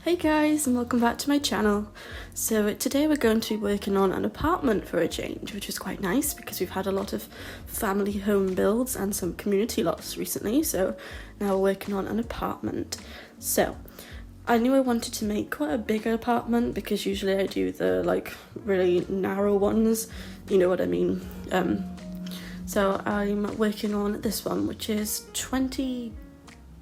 Hey guys, and welcome back to my channel. So today we're going to be working on an apartment for a change, which is quite nice because we've had a lot of family home builds and some community lots recently, so now we're working on an apartment. So I knew I wanted to make quite a bigger apartment because usually I do the really narrow ones, you know what I mean. So I'm working on this one, which is 20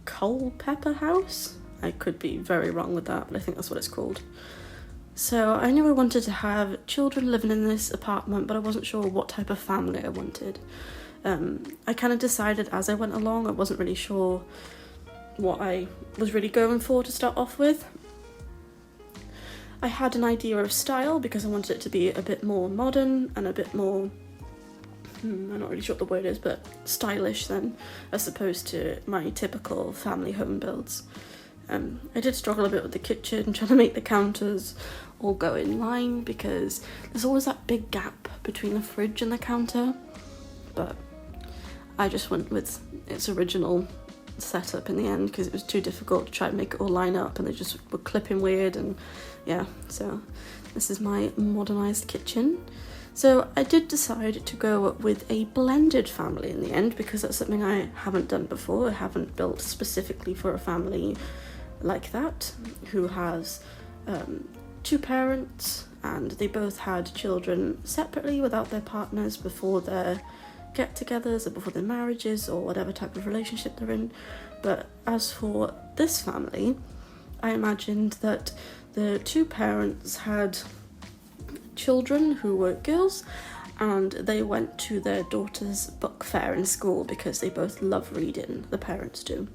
Culpeper House. I could be very wrong with that, but I think that's what it's called. So I knew I wanted to have children living in this apartment, but I wasn't sure what type of family I wanted. I kind of decided as I went along. I wasn't really sure what I was really going for to start off with. I had an idea of style because I wanted it to be a bit more modern and a bit more, I'm not really sure what the word is, but stylish then, as opposed to my typical family home builds. I did struggle a bit with the kitchen, trying to make the counters all go in line because there's always that big gap between the fridge and the counter, but I just went with its original setup in the end because it was too difficult to try and make it all line up and they just were clipping weird, and yeah, so this is my modernised kitchen. So I did decide to go with a blended family in the end because that's something I haven't done before. I haven't built specifically for a family like that who has two parents and they both had children separately without their partners before their get-togethers or before their marriages or whatever type of relationship they're in. But as for this family, I imagined that the two parents had children who were girls and they went to their daughter's book fair in school because they both love reading, the parents do,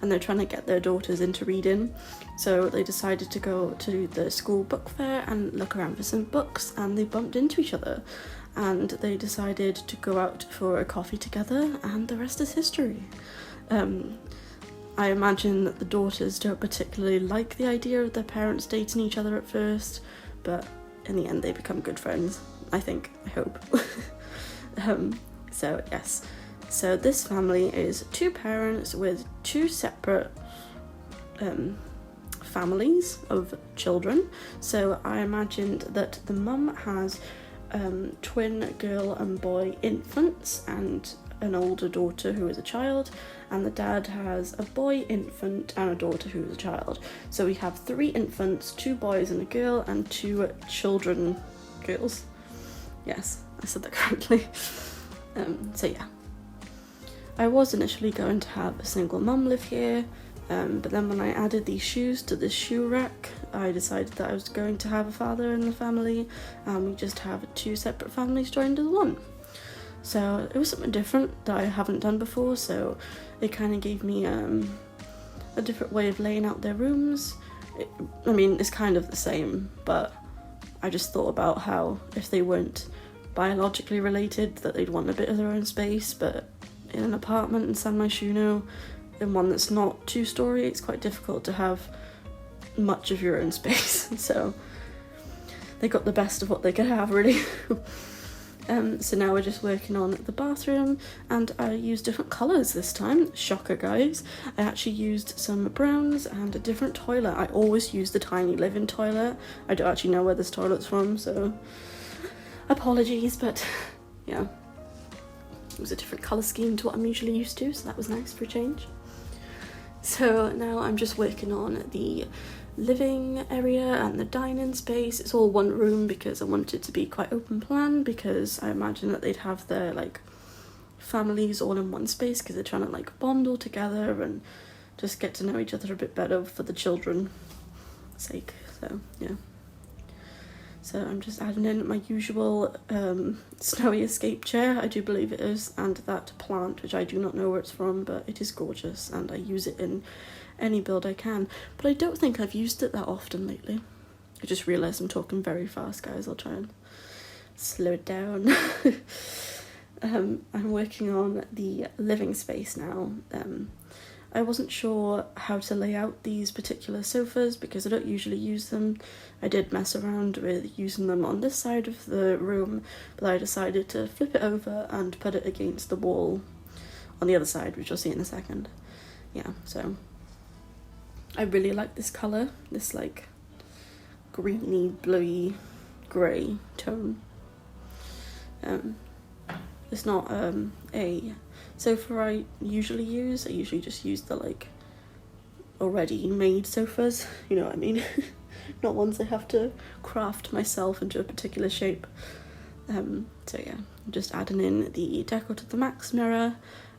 and they're trying to get their daughters into reading. So they decided to go to the school book fair and look around for some books, and they bumped into each other and they decided to go out for a coffee together, and the rest is history. I imagine that the daughters don't particularly like the idea of their parents dating each other at first, but in the end they become good friends, I think, I hope. So yes, so this family is two parents with two separate families of children. So I imagined that the mum has twin girl and boy infants and an older daughter who is a child, and the dad has a boy infant and a daughter who is a child. So we have 3 infants, 2 boys and a girl, and 2 children girls. Yes, I said that correctly. So yeah, I was initially going to have a single mum live here, but then when I added these shoes to this shoe rack, I decided that I was going to have a father in the family, and we just have 2 separate families joined as one. So it was something different that I haven't done before, so it kind of gave me a different way of laying out their rooms. It's kind of the same, but I just thought about how if they weren't biologically related, that they'd want a bit of their own space, but in an apartment in San Myshuno, in one that's not 2-story, it's quite difficult to have much of your own space. So they got the best of what they could have, really. So now we're just working on the bathroom, and I used different colours this time. Shocker, guys. I actually used some browns and a different toilet. I always use the tiny living toilet. I don't actually know where this toilet's from, so apologies, but yeah. It was a different colour scheme to what I'm usually used to, so that was nice for a change. So now I'm just working on the living area and the dining space. It's all one room because I want it to be quite open plan, because I imagine that they'd have their families all in one space because they're trying to bond all together and just get to know each other a bit better for the children's sake. So yeah, so I'm just adding in my usual snowy escape chair, I do believe it is, and that plant, which I do not know where it's from, but it is gorgeous and I use it in any build I can, but I don't think I've used it that often lately. I just realised I'm talking very fast, guys. I'll try and slow it down. I'm working on the living space now. I wasn't sure how to lay out these particular sofas because I don't usually use them. I did mess around with using them on this side of the room, but I decided to flip it over and put it against the wall on the other side, which you'll see in a second. Yeah, so I really like this colour, this like greeny, bluey, grey tone. It's not a sofa I usually use. I usually just use the like already made sofas, you know what I mean? Not ones I have to craft myself into a particular shape. So yeah, I'm just adding in the deco to the max mirror,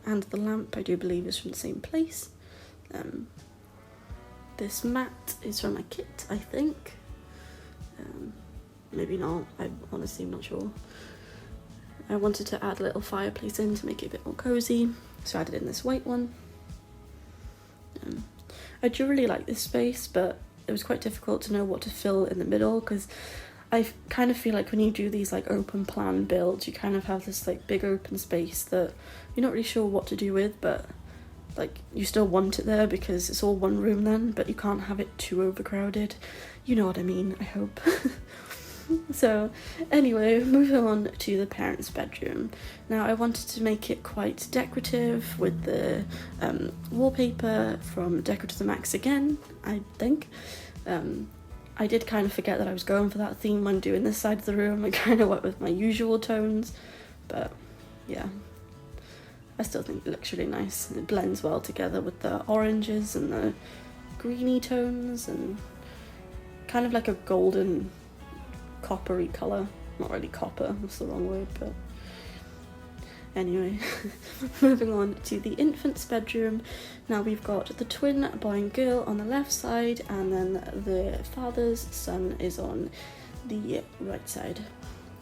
and the lamp I do believe is from the same place. This mat is from a kit, I think. Maybe not, I'm honestly not sure. I wanted to add a little fireplace in to make it a bit more cozy, so I added in this white one. I do really like this space, but it was quite difficult to know what to fill in the middle, because I kind of feel like when you do these like open plan builds, you kind of have this like big open space that you're not really sure what to do with, but like you still want it there because it's all one room then, but you can't have it too overcrowded. You know what I mean, I hope. So anyway, moving on to the parents' bedroom. Now I wanted to make it quite decorative with the wallpaper from Deco to the Max again, I think. I did kind of forget that I was going for that theme when doing this side of the room. I kind of went with my usual tones, but yeah, I still think it looks really nice. It blends well together with the oranges and the greeny tones, and kind of like a golden coppery colour. Not really copper, that's the wrong word, but anyway. Moving on to the infant's bedroom. Now we've got the twin boy and girl on the left side, and then the father's son is on the right side.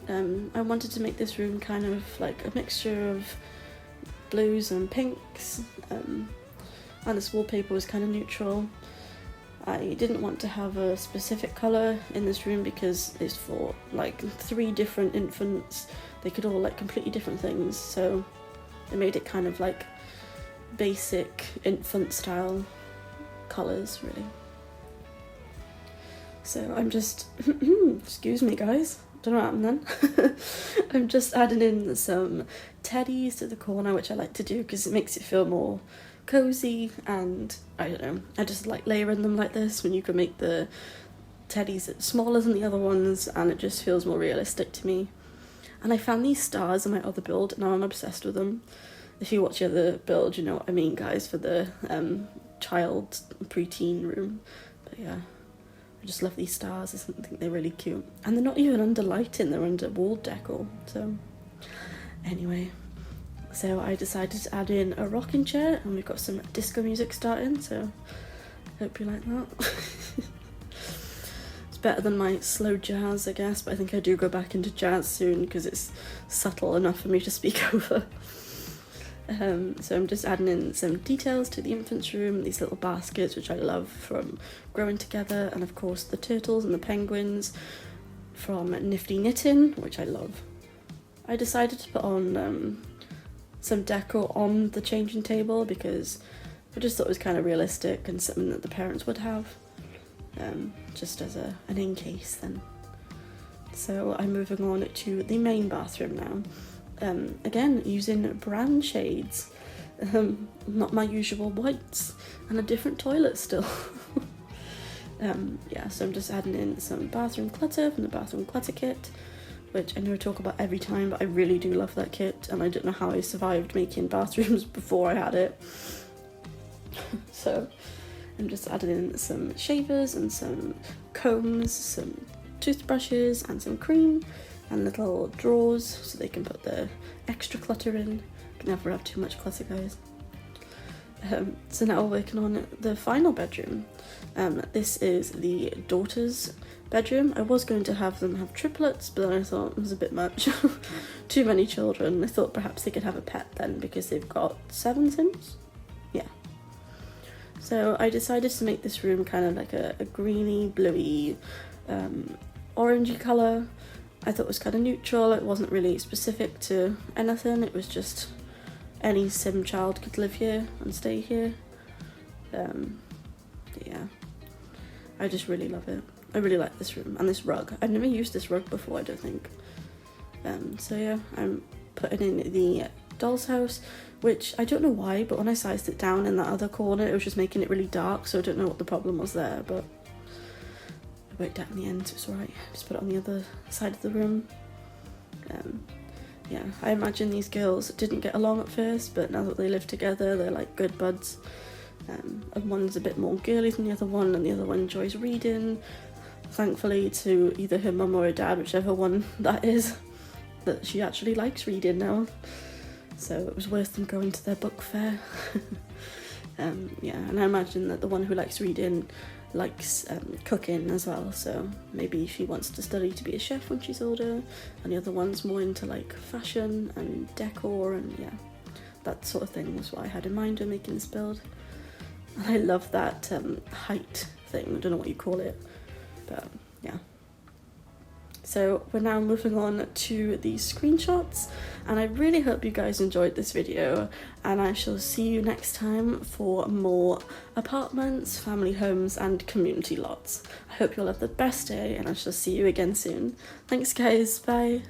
I wanted to make this room kind of like a mixture of blues and pinks, and this wallpaper was kind of neutral. I didn't want to have a specific colour in this room because it's for like 3 different infants. They could all like completely different things, so it made it kind of like basic infant style colours really. So I'm just excuse me guys, don't know what happened then. I'm just adding in some teddies to the corner, which I like to do because it makes it feel more cozy, and I don't know, I just like layering them like this when you can make the teddies smaller than the other ones, and it just feels more realistic to me. And I found these stars in my other build, and now I'm obsessed with them. If you watch the other build, you know what I mean guys, for the child preteen room. But yeah, I just love these stars. I think they're really cute, and they're not even under lighting, they're under wall decor. So anyway, so I decided to add in a rocking chair, and we've got some disco music starting, so hope you like that. It's better than my slow jazz, I guess, but I think I do go back into jazz soon because it's subtle enough for me to speak over. So I'm just adding in some details to the infant's room, these little baskets which I love from Growing Together, and of course the turtles and the penguins from Nifty Knitting, which I love. I decided to put on some deco on the changing table because I just thought it was kind of realistic and something that the parents would have, just as an in case then. So I'm moving on to the main bathroom now. Again, using brown shades, not my usual whites, and a different toilet still. Yeah, so I'm just adding in some bathroom clutter from the bathroom clutter kit, which I know I talk about every time, but I really do love that kit, and I don't know how I survived making bathrooms before I had it. So I'm just adding in some shavers and some combs, some toothbrushes and some cream, and little drawers so they can put the extra clutter in. You can never have too much clutter, guys. So now we're working on the final bedroom. This is the daughter's bedroom. I was going to have them have triplets, but then I thought it was a bit much. Too many children. I thought perhaps they could have a pet then because they've got 7 Sims. Yeah. So I decided to make this room kind of like a greeny, bluey, orangey colour. I thought it was kind of neutral. It wasn't really specific to anything. It was just any Sim child could live here and stay here. Yeah, I just really love it. I really like this room and this rug. I've never used this rug before, I don't think. So yeah, I'm putting in the doll's house, which I don't know why, but when I sized it down in that other corner, it was just making it really dark, so I don't know what the problem was there, but it worked out in the end, so it's alright. Just put it on the other side of the room. Yeah, I imagine these girls didn't get along at first, but now that they live together, they're like good buds. And one's a bit more girly than the other one, and the other one enjoys reading, thankfully to either her mum or her dad, whichever one that is, that she actually likes reading now, so it was worth them going to their book fair. Yeah, and I imagine that the one who likes reading likes cooking as well, so maybe she wants to study to be a chef when she's older, and the other one's more into like fashion and decor, and yeah, that sort of thing was what I had in mind when making this build. And I love that height thing, I don't know what you call it, but yeah. So we're now moving on to the screenshots, and I really hope you guys enjoyed this video, and I shall see you next time for more apartments, family homes and community lots. I hope you'll have the best day, and I shall see you again soon. Thanks guys, bye!